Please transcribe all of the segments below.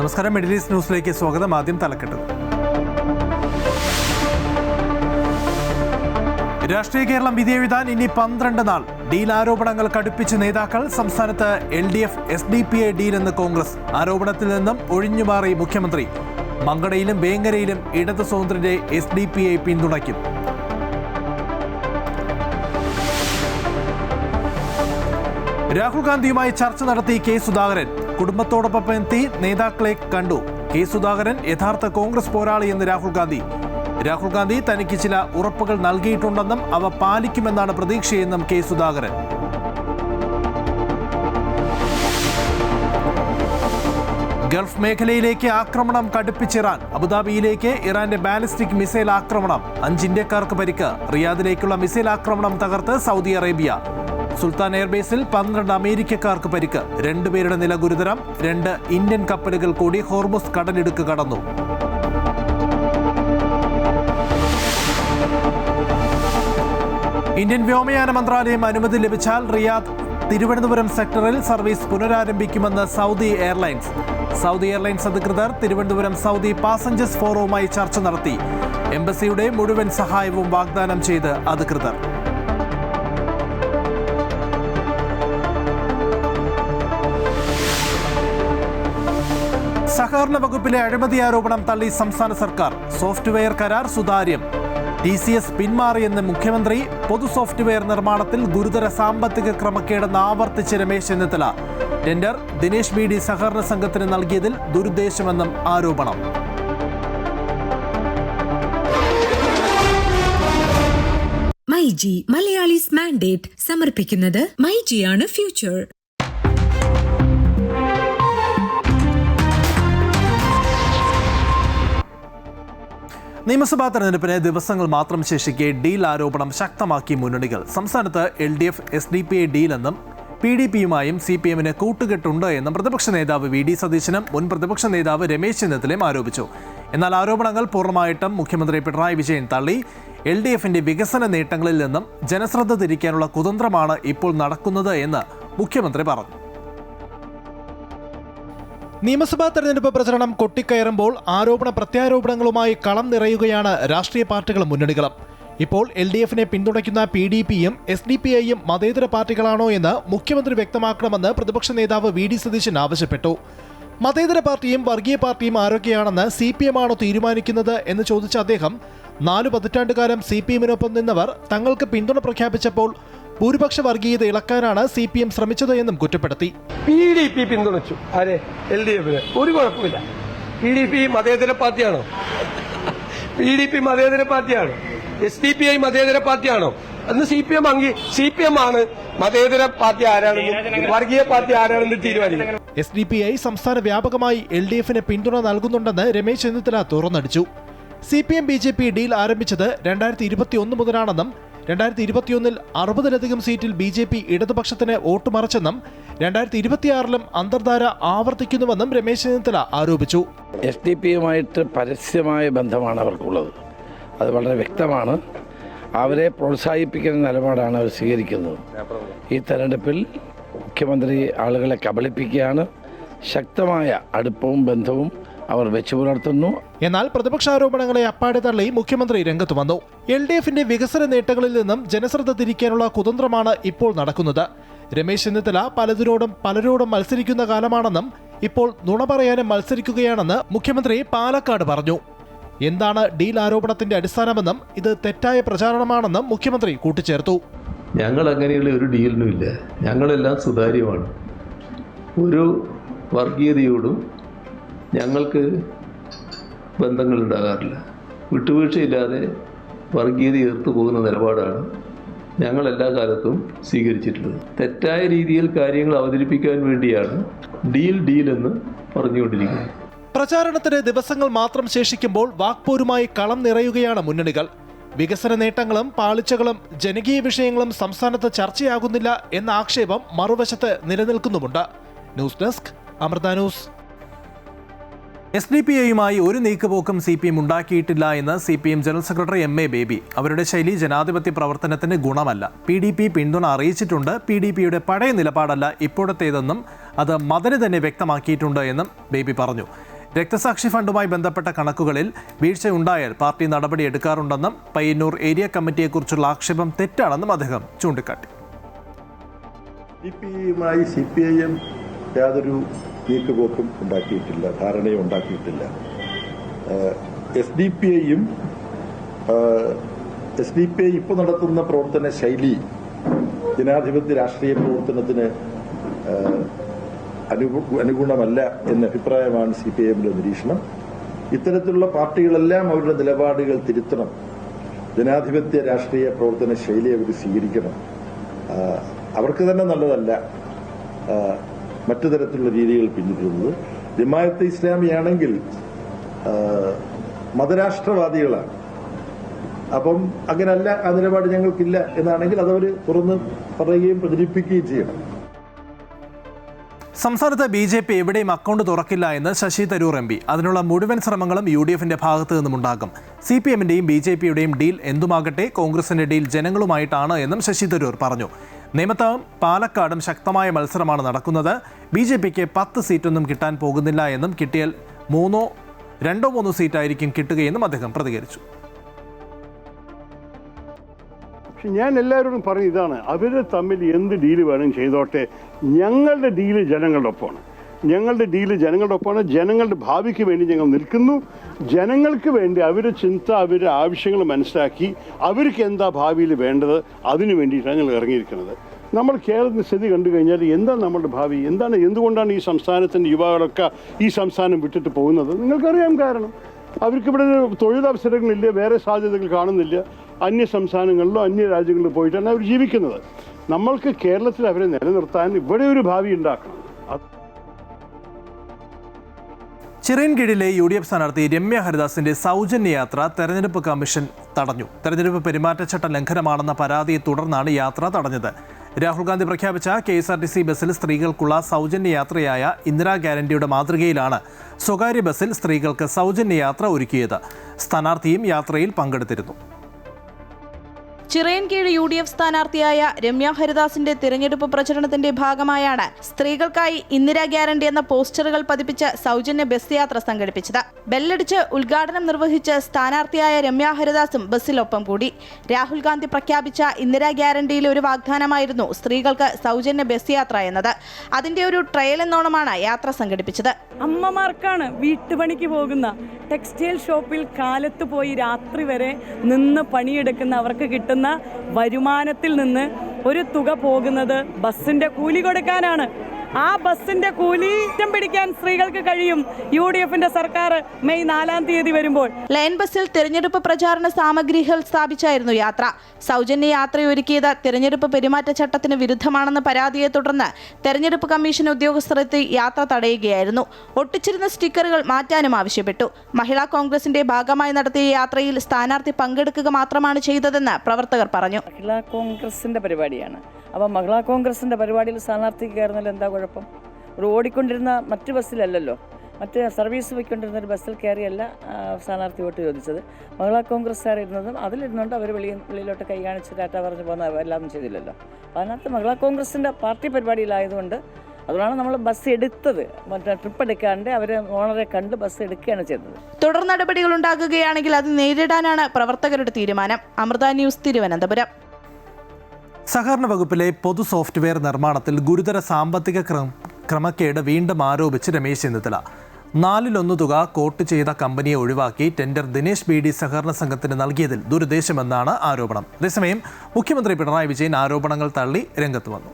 നമസ്കാരം, middle east ന്യൂസിലേക്ക് സ്വാഗതം. ആദ്യം തലക്കെട്ട്. രാഷ്ട്രീയ കേരളം വിധിയെഴുതാൻ ഇനി 12 നാൾ. ഡീൽ ആരോപണങ്ങൾ കടുപ്പിച്ച് നേതാക്കൾ. സംസ്ഥാനത്ത് LDF SDPA ഡീലെന്ന് കോൺഗ്രസ്. ആരോപണത്തിൽ നിന്നും ഒഴിഞ്ഞുമാറി മുഖ്യമന്ത്രി. മങ്കടയിലും വേങ്ങരയിലും ഇടത് സ്വതന്ത്രരെ SDPA പിന്തുണയ്ക്കും. രാഹുൽ ഗാന്ധിയുമായി ചർച്ച നടത്തി കെ സുധാകരൻ. കുടുംബത്തോടൊപ്പം എത്തി നേതാക്കളെ കണ്ടു. കെ സുധാകരൻ യഥാർത്ഥ കോൺഗ്രസ് പോരാളിയെന്ന് രാഹുൽ ഗാന്ധി തനിക്ക് ചില ഉറപ്പുകൾ നൽകിയിട്ടുണ്ടെന്നും അവ പാലിക്കുമെന്നാണ് പ്രതീക്ഷയെന്നും കെ സുധാകരൻ. ഗൾഫ് മേഖലയിലേക്ക് ആക്രമണം കടുപ്പിച്ചിറാൻ. അബുദാബിയിലേക്ക് ഇറാന്റെ ബാലിസ്റ്റിക് മിസൈൽ ആക്രമണം. 5 ഇന്ത്യക്കാർക്ക് പരിക്ക്. റിയാദിലേക്കുള്ള മിസൈൽ ആക്രമണം തകർത്ത് സൗദി അറേബ്യ. സുൽത്താൻ എയർബേസിൽ 12 അമേരിക്കക്കാർക്ക് പരിക്ക്. 2 പേരുടെ നില ഗുരുതരം. 2 ഇന്ത്യൻ കപ്പലുകൾ കൂടി ഹോർമുസ് കടലിടുക്ക് കടന്നു. ഇന്ത്യൻ വ്യോമയാന മന്ത്രാലയം അനുമതി ലഭിച്ചാൽ റിയാദ് തിരുവനന്തപുരം സെക്ടറിൽ സർവീസ് പുനരാരംഭിക്കുമെന്ന് സൗദി എയർലൈൻസ് അധികൃതർ തിരുവനന്തപുരം സൗദി പാസഞ്ചേഴ്സ് ഫോറവുമായി ചർച്ച നടത്തി. എംബസിയുടെ മുഴുവൻ സഹായവും വാഗ്ദാനം ചെയ്ത് അധികൃതർ. സഹകരണ വകുപ്പിലെ അഴിമതി ആരോപണം തള്ളി സംസ്ഥാന സർക്കാർ. സോഫ്റ്റ്വെയർ കരാർ സുതാര്യം. TCS പിന്മാറിയെന്ന് മുഖ്യമന്ത്രി. പൊതു സോഫ്റ്റ്വെയർ നിർമ്മാണത്തിൽ ഗുരുതര സാമ്പത്തിക ക്രമക്കേടെന്ന് ആവർത്തിച്ച് രമേശ് ചെന്നിത്തല. ടെൻഡർ ദിനേശ് BD സഹകരണ സംഘത്തിന് നൽകിയതിൽ ദുരുദ്ദേശമെന്നും ആരോപണം. മൈജി മലയാളീസ് മാൻഡേറ്റ് സമർപ്പിക്കുന്നത് മൈജിയാണ് ഫ്യൂച്ചർ. നിയമസഭാ തെരഞ്ഞെടുപ്പിന് ദിവസങ്ങൾ മാത്രം ശേഷിക്കെ ഡീൽ ആരോപണം ശക്തമാക്കി മുന്നണികൾ. സംസ്ഥാനത്ത് LDF SDPA ഡീലെന്നും PDPയുമായും CPMന് കൂട്ടുകെട്ടുണ്ട് എന്നും പ്രതിപക്ഷ നേതാവ് VD സതീശനും മുൻ പ്രതിപക്ഷ നേതാവ് രമേശ് ചെന്നിത്തലയും ആരോപിച്ചു. എന്നാൽ ആരോപണങ്ങൾ പൂർണ്ണമായിട്ടും മുഖ്യമന്ത്രി പിണറായി വിജയൻ തള്ളി. LDFന്റെ വികസന നേട്ടങ്ങളിൽ നിന്നും ജനശ്രദ്ധ തിരിക്കാനുള്ള കുതന്ത്രമാണ് ഇപ്പോൾ നടക്കുന്നത് എന്ന് മുഖ്യമന്ത്രി പറഞ്ഞു. നിയമസഭാ തെരഞ്ഞെടുപ്പ് പ്രചരണം കൊട്ടിക്കയറുമ്പോൾ ആരോപണ പ്രത്യാരോപണങ്ങളുമായി കളം നിറയുകയാണ് രാഷ്ട്രീയ പാർട്ടികളും മുന്നണികളും. ഇപ്പോൾ LDFനെ പിന്തുണയ്ക്കുന്ന PDPയും SDPIയും മതേതര പാർട്ടികളാണോ എന്ന് മുഖ്യമന്ത്രി വ്യക്തമാക്കണമെന്ന് പ്രതിപക്ഷ നേതാവ് VD സതീശൻ ആവശ്യപ്പെട്ടു. മതേതര പാർട്ടിയും വർഗീയ പാർട്ടിയും ആരൊക്കെയാണെന്ന് CPM ആണോ തീരുമാനിക്കുന്നത് എന്ന് ചോദിച്ച അദ്ദേഹം 4 പതിറ്റാണ്ടുകാലം CPMനൊപ്പം നിന്നവർ തങ്ങൾക്ക് പിന്തുണ പ്രഖ്യാപിച്ചപ്പോൾ ഭൂരിപക്ഷ വർഗീയത ഇളക്കാനാണ് CPM ശ്രമിച്ചത് എന്നും കുറ്റപ്പെടുത്തി. PDP പിന്തുണച്ചു. ആരെ? LDFന്. ഒരു കുഴപ്പമില്ല. PDP മതേതര പാർട്ടിയാണോ? PDP മതേതര പാർട്ടിയാണോ? SDPI മതേതര പാർട്ടിയാണോ? അന്ന് CPM ആണ് മതേതര പാർട്ടി ആരാണെന്നും വർഗീയ പാർട്ടി ആരാണെന്നും തീരുമാനിക്കും. SDPI സംസ്ഥാന വ്യാപകമായി LDFന് പിന്തുണ നൽകുന്നുണ്ടെന്ന് രമേശ് ചെന്നിത്തല തുറന്നടിച്ചു. CPM BJP ഡീൽ ആരംഭിച്ചത് 2021 മുതലാണെന്നും 2021 60-ലധികം സീറ്റിൽ BJP ഇടതുപക്ഷത്തിന് വോട്ട് മറിച്ചെന്നും 2026 അന്തർധാര ആവർത്തിക്കുന്നുവെന്നും രമേശ് ചെന്നിത്തല ആരോപിച്ചു. SDPയുമായിട്ട് പരസ്യമായ ബന്ധമാണ് അവർക്കുള്ളത്. അത് വളരെ വ്യക്തമാണ്. അവരെ പ്രോത്സാഹിപ്പിക്കുന്ന നിലപാടാണ് അവർ സ്വീകരിക്കുന്നത്. ഈ തെരഞ്ഞെടുപ്പിൽ മുഖ്യമന്ത്രി ആളുകളെ കബളിപ്പിക്കുകയാണ്. ശക്തമായ അടുപ്പവും ബന്ധവും അവർ വെച്ചു പുലർത്തുന്നു. എന്നാൽ പ്രതിപക്ഷാരോപണങ്ങളെ അപ്പാടെ തള്ളി മുഖ്യമന്ത്രി രംഗത്ത് വന്നു. LDFന്റെ വികസന നേട്ടങ്ങളിൽ നിന്നും ജനശ്രദ്ധ തിരിക്കാനുള്ള കുതന്ത്രമാണ് ഇപ്പോൾ നടക്കുന്നത്. രമേശ് ചെന്നിത്തല പലരോടും മത്സരിക്കുന്ന കാലമാണെന്നും ഇപ്പോൾ നുണ പറയാനും മത്സരിക്കുകയാണെന്ന് മുഖ്യമന്ത്രി പാലക്കാട് പറഞ്ഞു. എന്താണ് ഡീൽ ആരോപണത്തിന്റെ അടിസ്ഥാനമെന്നും ഇത് തെറ്റായ പ്രചാരണമാണെന്നും മുഖ്യമന്ത്രി കൂട്ടിച്ചേർത്തു. ഞങ്ങൾ അങ്ങനെയുള്ള ഒരു ഡീലിനും ഇല്ല. ഞങ്ങളെല്ലാം സുതാര്യമാണ്. ഒരു വർഗീയതയോടും ഞങ്ങൾക്ക് ബന്ധങ്ങളുണ്ടാകാറില്ല. വിട്ടുവീഴ്ചയില്ലാതെ വർഗീയത എതിർത്തു പോകുന്ന നിലപാടാണ് ഞങ്ങൾ എല്ലാ കാലത്തും സ്വീകരിച്ചിട്ടുള്ളത്. തെറ്റായ രീതിയിൽ കാര്യങ്ങൾ അവതരിപ്പിക്കാൻ വേണ്ടിയാണ് ഡീൽ എന്ന് പറഞ്ഞുകൊണ്ടിരിക്കുന്നത്. പ്രചാരണത്തിന് ദിവസങ്ങൾ മാത്രം ശേഷിക്കുമ്പോൾ വാക്പോരുമായി കളം നിറയുകയാണ് മുന്നണികൾ. വികസന നേട്ടങ്ങളും പാളിച്ചകളും ജനകീയ വിഷയങ്ങളും സംസ്ഥാനത്ത് ചർച്ചയാകുന്നില്ല എന്ന ആക്ഷേപം മറുവശത്ത് നിലനിൽക്കുന്നുമുണ്ട്. News desk Amrita news. SDPIയുമായി ഒരു നീക്കുപോക്കും CPM ഉണ്ടാക്കിയിട്ടില്ല എന്ന് CPM general secretary MA Baby. അവരുടെ ശൈലി ജനാധിപത്യ പ്രവർത്തനത്തിന് ഗുണമല്ല. PDP പിന്തുണ അറിയിച്ചിട്ടുണ്ട്. PDPയുടെ പഴയ നിലപാടല്ല ഇപ്പോഴത്തേതെന്നും അത് മദന് തന്നെ വ്യക്തമാക്കിയിട്ടുണ്ട് എന്നും ബേബി പറഞ്ഞു. രക്തസാക്ഷി ഫണ്ടുമായി ബന്ധപ്പെട്ട കണക്കുകളിൽ വീഴ്ചയുണ്ടായാൽ പാർട്ടി നടപടിയെടുക്കാറുണ്ടെന്നും പയ്യന്നൂർ ഏരിയ കമ്മിറ്റിയെക്കുറിച്ചുള്ള ആക്ഷേപം തെറ്റാണെന്നും അദ്ദേഹം ചൂണ്ടിക്കാട്ടി. DPയുമായി CPIM യാതൊരു നീക്കുപോക്കും ഉണ്ടാക്കിയിട്ടില്ല, ധാരണയും ഉണ്ടാക്കിയിട്ടില്ല. SDPI ഇപ്പോൾ നടത്തുന്ന പ്രവർത്തന ശൈലി ജനാധിപത്യ രാഷ്ട്രീയ പ്രവർത്തനത്തിന് അനുഗുണമല്ല എന്ന അഭിപ്രായമാണ് CPIMന്റെ നിരീക്ഷണം. ഇത്തരത്തിലുള്ള പാർട്ടികളെല്ലാം അവരുടെ നിലപാടുകൾ തിരുത്തണം, ജനാധിപത്യ രാഷ്ട്രീയ പ്രവർത്തന ശൈലി അവർ സ്വീകരിക്കണം. അവർക്ക് തന്നെ നല്ലതല്ല മറ്റു തരത്തിലുള്ള രീതികൾ പിന്തുടരുന്നത്. ജമാഅത്തെ ഇസ്ലാമിയാണെങ്കിൽ മതരാഷ്ട്രവാദികളാണ്. അപ്പം അങ്ങനല്ല, ആ നിലപാട് ഞങ്ങൾക്കില്ല എന്നാണെങ്കിൽ അതവർ തുറന്ന് പറയുകയും പ്രചരിപ്പിക്കുകയും ചെയ്യണം. സംസ്ഥാനത്ത് BJP എവിടെയും അക്കൗണ്ട് തുറക്കില്ല എന്ന് ശശി തരൂർ MP. അതിനുള്ള മുഴുവൻ ശ്രമങ്ങളും UDFന്റെ ഭാഗത്തു നിന്നുമുണ്ടാകും. CPMന്റെയും BJPയുടെയും ഡീൽ എന്തുമാകട്ടെ, കോൺഗ്രസിന്റെ ഡീൽ ജനങ്ങളുമായിട്ടാണ് എന്നും ശശി തരൂർ പറഞ്ഞു. നേമത്തും പാലക്കാടും ശക്തമായ മത്സരമാണ് നടക്കുന്നത്. BJPക്ക് 10 സീറ്റൊന്നും കിട്ടാൻ പോകുന്നില്ല എന്നും കിട്ടിയാൽ 2-3 സീറ്റായിരിക്കും കിട്ടുകയെന്നും അദ്ദേഹം പ്രതികരിച്ചു. പക്ഷെ ഞാൻ എല്ലാവരോടും പറയും ഇതാണ്, അവർ തമ്മിൽ എന്ത് ഡീല് വേണം ചെയ്തോട്ടെ, ഞങ്ങളുടെ ഡീല് ജനങ്ങളുടെ ഒപ്പമാണ്. ജനങ്ങളുടെ ഭാവിക്ക് വേണ്ടി ഞങ്ങൾ നിൽക്കുന്നു. ജനങ്ങൾക്ക് വേണ്ടി അവരുടെ ചിന്ത, അവരുടെ ആവശ്യങ്ങൾ മനസ്സിലാക്കി അവർക്ക് എന്താ ഭാവിയിൽ വേണ്ടത് അതിനു വേണ്ടിയിട്ടാണ് ഞങ്ങൾ ഇറങ്ങിയിരിക്കുന്നത്. നമ്മൾ കേരളത്തിൻ്റെ സ്ഥിതി കണ്ടു കഴിഞ്ഞാൽ എന്താണ് നമ്മുടെ ഭാവി, എന്തുകൊണ്ടാണ് ഈ സംസ്ഥാനത്തിൻ്റെ യുവാക്കളൊക്കെ ഈ സംസ്ഥാനം വിട്ടിട്ട് പോകുന്നത് നിങ്ങൾക്കറിയാം. കാരണം അവർക്കിവിടെ തൊഴിലവസരങ്ങളില്ല, വേറെ സാധ്യതകൾ കാണുന്നില്ല. അന്യ സംസ്ഥാനങ്ങളിലോ അന്യ രാജ്യങ്ങളിലോ പോയിട്ടാണ് അവർ ജീവിക്കുന്നത്. നമ്മൾക്ക് കേരളത്തിൽ അവരെ നിലനിർത്താൻ ഇവിടെ ഒരു ഭാവി ഉണ്ടാക്കണം. ചിറയൻകീഴിലെ UDF സ്ഥാനാർത്ഥി രമ്യ ഹരിദാസിന്റെ സൗജന്യ യാത്ര തെരഞ്ഞെടുപ്പ് കമ്മീഷൻ തടഞ്ഞു. തെരഞ്ഞെടുപ്പ് പെരുമാറ്റച്ചട്ട ലംഘനമാണെന്ന പരാതിയെ തുടർന്നാണ് യാത്ര തടഞ്ഞത്. രാഹുൽ ഗാന്ധി പ്രഖ്യാപിച്ച KSRTC ബസ്സിൽ സ്ത്രീകൾക്കുള്ള സൗജന്യ യാത്രയായ ഇന്ദിരാ ഗ്യാരണ്ടിയുടെ മാതൃകയിലാണ് സ്വകാര്യ ബസ്സിൽ സ്ത്രീകൾക്ക് സൗജന്യ യാത്ര ഒരുക്കിയത്. സ്ഥാനാർത്ഥിയും യാത്രയിൽ പങ്കെടുത്തിരുന്നു. ചിറയൻകീഴ് UDF സ്ഥാനാർത്ഥിയായ രമ്യ ഹരിദാസിന്റെ തിരഞ്ഞെടുപ്പ് പ്രചരണത്തിന്റെ ഭാഗമായാണ് സ്ത്രീകൾക്കായി ഇന്ദിരാ ഗ്യാരണ്ടി എന്ന പോസ്റ്ററുകൾ പതിപ്പിച്ച് സൗജന്യ ബസ് യാത്ര സംഘടിപ്പിച്ചത്. ബെല്ലടിച്ച് ഉദ്ഘാടനം നിർവഹിച്ച് സ്ഥാനാർത്ഥിയായ രമ്യ ഹരിദാസും ബസ്സിലൊപ്പം കൂടി. രാഹുൽ ഗാന്ധി പ്രഖ്യാപിച്ച ഇന്ദിരാ ഗ്യാരണ്ടിയിലെ ഒരു വാഗ്ദാനമായിരുന്നു സ്ത്രീകൾക്ക് സൗജന്യ ബസ് യാത്ര എന്നത്. അതിന്റെ ഒരു ട്രയൽ എന്നോണമാണ് യാത്ര സംഘടിപ്പിച്ചത്. അമ്മമാർക്കാണ് വീട്ടുപണിക്ക് പോകുന്ന, ടെക്സ്റ്റൈൽ ഷോപ്പിൽ കാലത്ത് പോയി രാത്രി വരെ നിന്ന് പണിയെടുക്കുന്ന അവർക്ക് കിട്ടുന്ന വരുമാനത്തിൽ നിന്ന് ഒരു തുക പോകുന്നത് ബസ്സിന്റെ കൂലി കൊടുക്കാനാണ്. ആ ബസ്സിന്റെ കൂലി പിടിക്കാൻ സ്ത്രീകൾക്ക് കഴിയും UDFന്റെ സർക്കാർ മെയ് 4-ാം തീയതി വരുമ്പോൾ. ലൈൻ ബസ്സിൽ തിരഞ്ഞെടുപ്പ് പ്രചാരണ സാമഗ്രികൾ സ്ഥാപിച്ചായിരുന്നു യാത്ര. സൗജന്യ യാത്രയൊരുക്കിയത് തിരഞ്ഞെടുപ്പ് പെരുമാറ്റച്ചട്ടത്തിന് വിരുദ്ധമാണെന്ന പരാതിയെ തുടർന്ന് തെരഞ്ഞെടുപ്പ് കമ്മീഷൻ ഉദ്യോഗസ്ഥർ എത്തി യാത്ര തടയുകയായിരുന്നു. ഒട്ടിച്ചിരുന്ന സ്റ്റിക്കറുകൾ മാറ്റാനും ആവശ്യപ്പെട്ടു. മഹിളാ കോൺഗ്രസിന്റെ ഭാഗമായി നടത്തിയ യാത്രയിൽ സ്ഥാനാർത്ഥി പങ്കെടുക്കുക മാത്രമാണ് ചെയ്തതെന്ന് പ്രവർത്തകർ പറഞ്ഞു. മഹിളാ കോൺഗ്രസിന്റെ പരിപാടിയാണ്. അപ്പോൾ മഹിളാ കോൺഗ്രസിന്റെ പരിപാടിയിൽ സ്ഥാനാർത്ഥിക്ക് കയറുന്നതിൽ എന്താ കുഴപ്പം? ഒരു ഓടിക്കൊണ്ടിരുന്ന മറ്റു ബസ്സിലല്ലല്ലോ, മറ്റ് സർവീസ് പോയിക്കൊണ്ടിരുന്ന ഒരു ബസ്സിൽ കയറിയല്ല സ്ഥാനാർത്ഥി വോട്ട് ചോദിച്ചത്. മഹിളാ കോൺഗ്രസ്സുകാരിരുന്നതും അതിലിരുന്നുകൊണ്ട് അവർ വെളിയിലോട്ട് കൈ കാണിച്ച് ടാറ്റ പറഞ്ഞു പോകുന്ന എല്ലാം ചെയ്തില്ലല്ലോ. അതിനകത്ത് മഹിളാ കോൺഗ്രസിൻ്റെ പാർട്ടി പരിപാടിയിലായതുകൊണ്ട് അതുകൊണ്ടാണ് നമ്മൾ ബസ് എടുത്തത്. മറ്റേ ട്രിപ്പ് എടുക്കാണ്ട് അവരെ ഓണറെ കണ്ട് ബസ് എടുക്കുകയാണ് ചെയ്തത്. തുടർ നടപടികൾ ഉണ്ടാകുകയാണെങ്കിൽ അത് നേരിടാനാണ് പ്രവർത്തകരുടെ തീരുമാനം. അമൃത ന്യൂസ്, തിരുവനന്തപുരം. സഹകരണ വകുപ്പിലെ പൊതു സോഫ്റ്റ്വെയർ നിർമ്മാണത്തിൽ ഗുരുതര സാമ്പത്തിക ക്രമക്കേട് വീണ്ടും ആരോപിച്ച് രമേശ് ചെന്നിത്തല. 4/1 തുക കോട്ട് ചെയ്ത കമ്പനിയെ ഒഴിവാക്കി ടെൻഡർ ദിനേശ് BD സഹകരണ സംഘത്തിന് നൽകിയതിൽ ദുരുദ്ദേശമെന്നാണ് ആരോപണം. അതേസമയം മുഖ്യമന്ത്രി പിണറായി വിജയൻ ആരോപണങ്ങൾ തള്ളി രംഗത്ത് വന്നു.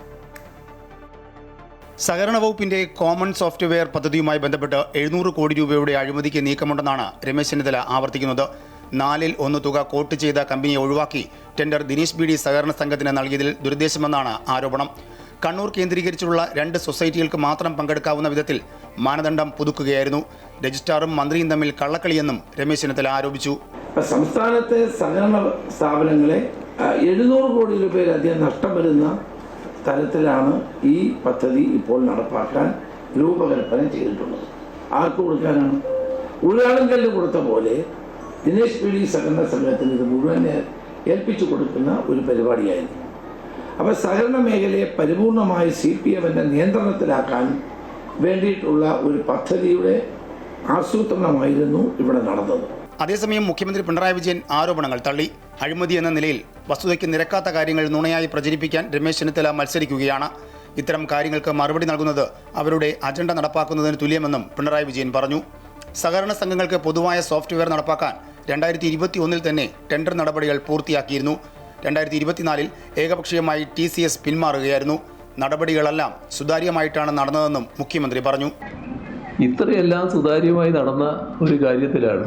സഹകരണ വകുപ്പിന്റെ കോമൺ സോഫ്റ്റ്വെയർ പദ്ധതിയുമായി ബന്ധപ്പെട്ട് 700 കോടി രൂപയുടെ അഴിമതിക്ക് നീക്കമുണ്ടെന്നാണ് രമേശ് ചെന്നിത്തല ആവർത്തിക്കുന്നത്. 4/1 തുക കോട്ട് ചെയ്ത കമ്പനിയെ ഒഴിവാക്കി ടെൻഡർ ദിനേശ് BD സഹകരണ സംഘത്തിന് നൽകിയതിൽ ദുരുദ്ദേശമെന്നാണ് ആരോപണം. കണ്ണൂർ കേന്ദ്രീകരിച്ചുള്ള 2 സൊസൈറ്റികൾക്ക് മാത്രം പങ്കെടുക്കാവുന്ന വിധത്തിൽ മാനദണ്ഡം പുതുക്കുകയായിരുന്നു. രജിസ്ട്രാറും മന്ത്രിയും തമ്മിൽ കള്ളക്കളിയെന്നും രമേശ് ചെന്നിത്തല ആരോപിച്ചു. സംസ്ഥാനത്തെ സഹകരണ സ്ഥാപനങ്ങളെ 700 കോടി രൂപയിലധികം നഷ്ടം വരുന്ന തരത്തിലാണ് ഈ പദ്ധതി ഇപ്പോൾ നടപ്പാക്കാൻ രൂപകൽപ്പന ചെയ്തിട്ടുള്ളത്. ആർക്ക് കൊടുക്കാനാണ്? ഉരുളാളുങ്കല്ല് കൊടുത്ത പോലെ ദിനേശ് BD സഹകരണ സംഘത്തിന് ഇത് മുഴുവൻ ഏൽപ്പിച്ചു കൊടുക്കുന്ന ഒരു പരിപാടിയായിരുന്നു. അപ്പോൾ സഹകരണ മേഖലയെ പരിപൂർണമായി CPMന്റെ നിയന്ത്രണത്തിലാക്കാൻ വേണ്ടിയിട്ടുള്ള ഒരു പദ്ധതിയുടെ ആസൂത്രണമായിരുന്നു ഇവിടെ നടന്നത്. അതേസമയം മുഖ്യമന്ത്രി പിണറായി വിജയൻ ആരോപണങ്ങൾ തള്ളി. അഴിമതി എന്ന നിലയിൽ വസ്തുതയ്ക്ക് നിരക്കാത്ത കാര്യങ്ങൾ നുണയായി പ്രചരിപ്പിക്കാൻ രമേശ് ചെന്നിത്തല മത്സരിക്കുകയാണ്. ഇത്തരം കാര്യങ്ങൾക്ക് മറുപടി നൽകുന്നത് അവരുടെ അജണ്ട നടപ്പാക്കുന്നതിന് തുല്യമെന്നും പിണറായി വിജയൻ പറഞ്ഞു. സഹകരണ സംഘങ്ങൾക്ക് പൊതുവായ സോഫ്റ്റ്വെയർ നടപ്പാക്കാൻ 2021 തന്നെ ടെൻഡർ നടപടികൾ പൂർത്തിയാക്കിയിരുന്നു. 2024 ഏകപക്ഷീയമായി TCS പിന്മാറുകയായിരുന്നു. നടപടികളെല്ലാം സുതാര്യമായിട്ടാണ് നടന്നതെന്നും മുഖ്യമന്ത്രി പറഞ്ഞു. ഇത്രയെല്ലാം സുതാര്യമായി നടന്ന ഒരു കാര്യത്തിലാണ്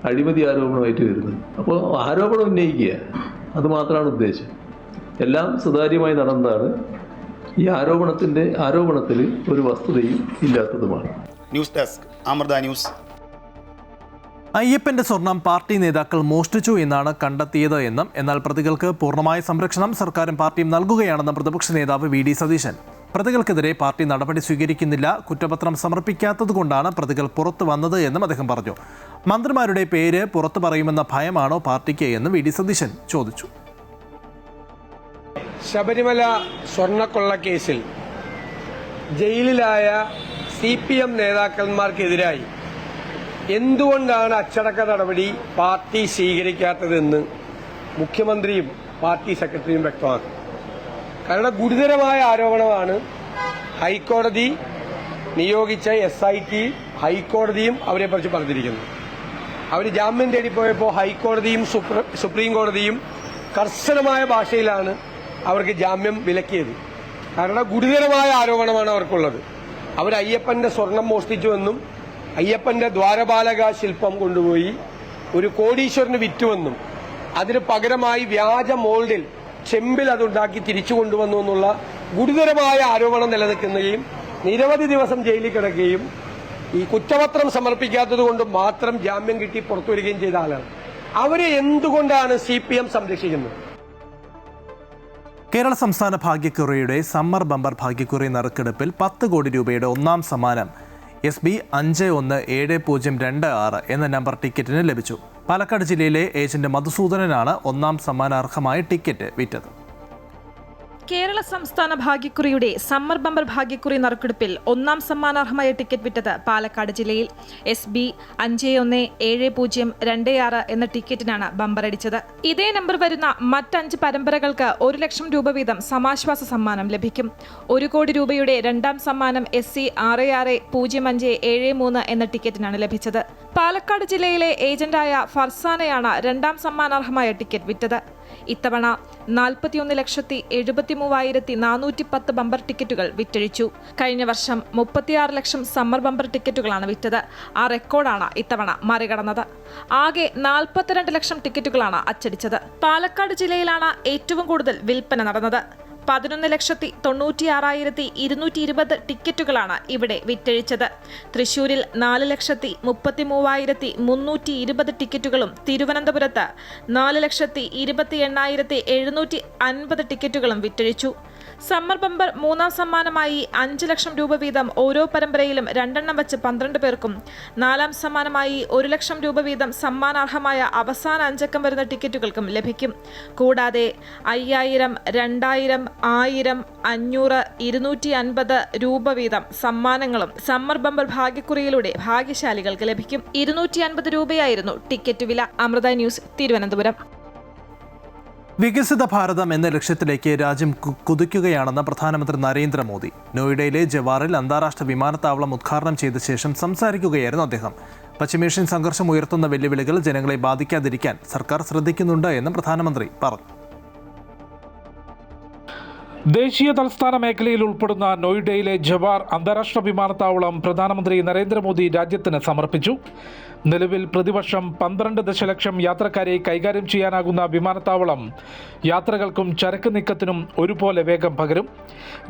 അഴിമതി ആരോപണമായിട്ട് വരുന്നത്. അപ്പോൾ ആരോപണം ഉന്നയിക്കുക, അത് മാത്രമാണ് ഉദ്ദേശം. എല്ലാം സുതാര്യമായി നടന്നതാണ്. ഈ ആരോപണത്തിൽ ഒരു വസ്തുതയും ഇല്ലാത്തതുമാണ്. News desk Amrita news. അയ്യപ്പന്റെ സ്വർണം പാർട്ടി നേതാക്കൾ മോഷ്ടിച്ചു എന്നാണ് കണ്ടെത്തിയത് എന്നും എന്നാൽ പ്രതികൾക്ക് പൂർണ്ണമായ സംരക്ഷണം സർക്കാരും പാർട്ടിയും നൽകുകയാണെന്നും പ്രതിപക്ഷ നേതാവ് VD സതീശൻ. പ്രതികൾക്കെതിരെ പാർട്ടി നടപടി സ്വീകരിക്കുന്നില്ല, കുറ്റപത്രം സമർപ്പിക്കാത്തതുകൊണ്ടാണ് പ്രതികൾ പുറത്തു വന്നത് എന്നും അദ്ദേഹം പറഞ്ഞു. മന്ത്രിമാരുടെ പേര് പുറത്തു പറയുമെന്ന ഭയമാണോ പാർട്ടിക്ക് എന്ന് VD സതീശൻ ചോദിച്ചു. ശബരിമല സ്വർണ്ണക്കൊള്ള കേസിൽ ജയിലിലായ CPM നേതാക്കന്മാർക്കെതിരായി എന്തുകൊണ്ടാണ് അച്ചടക്ക നടപടി പാർട്ടി സ്വീകരിക്കാത്തതെന്ന് മുഖ്യമന്ത്രിയും പാർട്ടി സെക്രട്ടറിയും വ്യക്തമാക്കി. കാരണം ഗുരുതരമായ ആരോപണമാണ്. ഹൈക്കോടതി നിയോഗിച്ച SIT ഹൈക്കോടതിയും അവരെക്കുറിച്ച് പറഞ്ഞിരിക്കുന്നു. അവർ ജാമ്യം തേടിപ്പോയപ്പോൾ ഹൈക്കോടതിയും സുപ്രീം കോടതിയും കർശനമായ ഭാഷയിലാണ് അവർക്ക് ജാമ്യം വിലക്കിയത്. കാരണം ഗുരുതരമായ ആരോപണമാണ് അവർക്കുള്ളത്. അവർ അയ്യപ്പന്റെ സ്വർണം മോഷ്ടിച്ചുവെന്നും അയ്യപ്പന്റെ ദ്വാരപാലക ശില്പം കൊണ്ടുപോയി ഒരു കോടീശ്വരന് വിറ്റുവെന്നും അതിന് പകരമായി വ്യാജ മോൾഡിൽ ചെമ്പിൽ അതുണ്ടാക്കി തിരിച്ചു കൊണ്ടുവന്നു എന്നുള്ള ഗുരുതരമായ ആരോപണം നിലനിൽക്കുകയും നിരവധി ദിവസം ജയിലിൽ കിടക്കുകയും ഈ കുറ്റപത്രം സമർപ്പിക്കാത്തത് കൊണ്ട് മാത്രം ജാമ്യം കിട്ടി പുറത്തുവരികയും ചെയ്ത ആളാണ്. അവരെ എന്തുകൊണ്ടാണ് CPM സംരക്ഷിക്കുന്നത്? കേരള സംസ്ഥാന ഭാഗ്യക്കുറിയുടെ സമ്മർ ബമ്പർ ഭാഗ്യക്കുറി നറുക്കെടുപ്പിൽ 10 കോടി രൂപയുടെ ഒന്നാം സമ്മാനം SB 517026 എന്ന നമ്പർ ടിക്കറ്റിന് ലഭിച്ചു. പാലക്കാട് ജില്ലയിലെ ഏജന്റ് മധുസൂദനനാണ് ഒന്നാം സമ്മാനാർഹമായ ടിക്കറ്റ് വിറ്റത്. കേരള സംസ്ഥാന ഭാഗ്യക്കുറിയുടെ സമ്മർ ബമ്പർ ഭാഗ്യക്കുറി നറുക്കെടുപ്പിൽ ഒന്നാം സമ്മാനാർഹമായ ടിക്കറ്റ് വിറ്റത് പാലക്കാട് ജില്ലയിൽ. SB 517026 എന്ന ടിക്കറ്റിനാണ് ബമ്പർ അടിച്ചത്. ഇതേ നമ്പർ വരുന്ന മറ്റ് 5 പരമ്പരകൾക്ക് 1 ലക്ഷം രൂപ വീതം സമാശ്വാസ സമ്മാനം ലഭിക്കും. 1 കോടി രൂപയുടെ രണ്ടാം സമ്മാനം SC 660573 എന്ന ടിക്കറ്റിനാണ് ലഭിച്ചത്. പാലക്കാട് ജില്ലയിലെ ഏജന്റായ ഫർസാനയാണ് രണ്ടാം സമ്മാനാർഹമായ ടിക്കറ്റ് വിറ്റത്. ഇത്തവണ 41,73,410 ബമ്പർ ടിക്കറ്റുകൾ വിറ്റഴിച്ചു. കഴിഞ്ഞ വർഷം 36 ലക്ഷം സമ്മർ ബമ്പർ ടിക്കറ്റുകളാണ് വിറ്റത്. ആ റെക്കോർഡാണ് ഇത്തവണ മറികടന്നത്. ആകെ 42 ലക്ഷം ടിക്കറ്റുകളാണ് അച്ചടിച്ചത്. പാലക്കാട് ജില്ലയിലാണ് ഏറ്റവും കൂടുതൽ വിൽപ്പന നടന്നത്. 11,96,220 ടിക്കറ്റുകളാണ് ഇവിടെ വിറ്റഴിച്ചത്. തൃശൂരിൽ 4,33,320 ടിക്കറ്റുകളും തിരുവനന്തപുരത്ത് 4,28,750 ടിക്കറ്റുകളും വിറ്റഴിച്ചു. സമ്മർ ബമ്പർ മൂന്നാം സമ്മാനമായി 5 ലക്ഷം രൂപ വീതം ഓരോ പരമ്പരയിലും 2 എണ്ണം വെച്ച് 12 പേർക്കും, നാലാം സമ്മാനമായി 1 ലക്ഷം രൂപ വീതം സമ്മാനാർഹമായ അവസാന 5 അക്കം വരുന്ന ടിക്കറ്റുകൾക്കും ലഭിക്കും. കൂടാതെ 5,000, 2,000, 1,000, 500, 250 രൂപ വീതം സമ്മാനങ്ങളും സമ്മർ ബമ്പർ ഭാഗ്യക്കുറിയിലൂടെ ഭാഗ്യശാലികൾക്ക് ലഭിക്കും. 250 രൂപയായിരുന്നു ടിക്കറ്റ് വില. അമൃത ന്യൂസ്, തിരുവനന്തപുരം. വികസിത ഭാരതം എന്ന ലക്ഷ്യത്തിലേക്ക് രാജ്യം കുതിക്കുകയാണെന്ന് പ്രധാനമന്ത്രി നരേന്ദ്രമോദി. നോയിഡയിലെ ജവാറിൽ അന്താരാഷ്ട്ര വിമാനത്താവളം ഉദ്ഘാടനം ചെയ്ത ശേഷം സംസാരിക്കുകയായിരുന്നു അദ്ദേഹം. പശ്ചിമേഷ്യൻ സംഘർഷം ഉയർത്തുന്ന വെല്ലുവിളികൾ ജനങ്ങളെ ബാധിക്കാതിരിക്കാൻ സർക്കാർ ശ്രദ്ധിക്കുന്നുണ്ട് എന്ന് പ്രധാനമന്ത്രി പറഞ്ഞു. ദേശീയ തലസ്ഥാന മേഖലയിൽ ഉൾപ്പെടുന്ന നോയിഡയിലെ ജവാർ അന്താരാഷ്ട്ര വിമാനത്താവളം പ്രധാനമന്ത്രി നരേന്ദ്രമോദി രാജ്യത്തിന് സമർപ്പിച്ചു. നിലവിൽ പ്രതിവർഷം 12 ദശലക്ഷം യാത്രക്കാരെ കൈകാര്യം ചെയ്യാനാകുന്ന വിമാനത്താവളം യാത്രകൾക്കും ചരക്ക് നീക്കത്തിനും ഒരുപോലെ വേഗം പകരും.